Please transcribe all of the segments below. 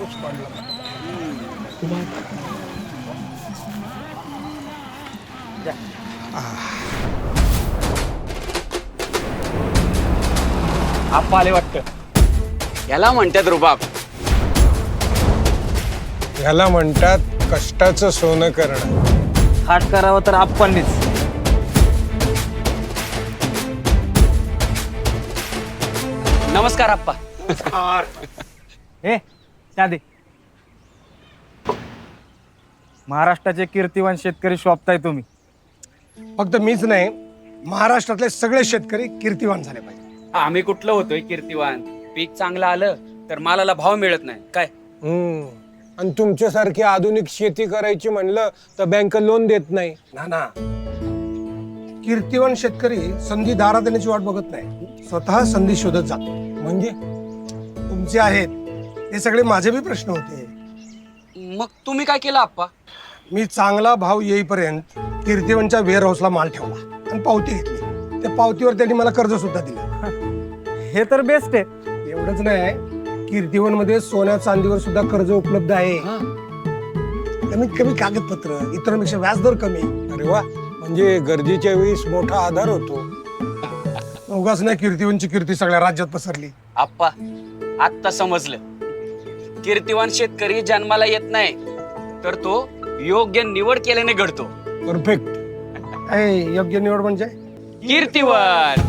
पाऊस पडला. आप्पा आले वाटतं. याला म्हणतात रुबाब. ह्याला म्हणतात कष्टाचं सोनं करणं. हाट करावं तर आप्पांनीच. नमस्कार आप्पा. ए दे. महाराष्ट्राचे कीर्तिवान शेतकरी शोभताय तुम्ही. फक्त मीच नाही, महाराष्ट्रातले सगळे शेतकरी कीर्तिवान झाले पाहिजे. आम्ही कुठलं होतोय कीर्तिवान? पीक चांगलं आलं तर मालाला भाव मिळत नाही काय? आणि तुमच्यासारखी आधुनिक शेती करायची म्हणलं तर बँक लोन देत नाही ना. कीर्तिवान शेतकरी संधी दारात येण्याची वाट बघत नाही, स्वतः संधी शोधत जातो. म्हणजे तुमचे आहेत हे सगळे माझे बी प्रश्न होते. मग तुम्ही काय केलं आप्पा? मी चांगला भाव येईपर्यंत कीर्तिवानच्या वेअर हाऊसला माल ठेवला आणि पावती घेतली. त्या पावतीवर त्यांनी मला कर्ज सुद्धा दिलं. हे तर बेस्ट आहे. एवढंच नाही, कीर्तिवन मध्ये सोन्या चांदीवर सुद्धा कर्ज उपलब्ध आहे. कमीत कमी कागदपत्र, इतरांपेक्षा व्याजदर कमी. अरे वा, म्हणजे गरजेच्या वेळेस मोठा आधार होतो. उगाच नाही कीर्तिवनची कीर्ती सगळ्या राज्यात पसरली. आप्पा आत्ता समजलं. कीर्तिवान शेतकरी जन्माला येत नाही तर तो योग्य निवड केल्याने घडतो. परफेक्ट. योग्य निवड म्हणजे कीर्तिवान.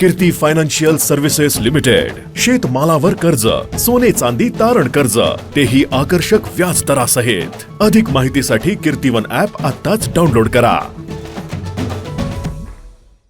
कीर्ती फायनान्शियल सर्व्हिसेस लिमिटेड. शेतमालावर कर्ज, सोने चांदी तारण कर्ज, तेही आकर्षक व्याज दरासहित. अधिक माहितीसाठी कीर्तिवन ॲप आत्ताच डाउनलोड करा.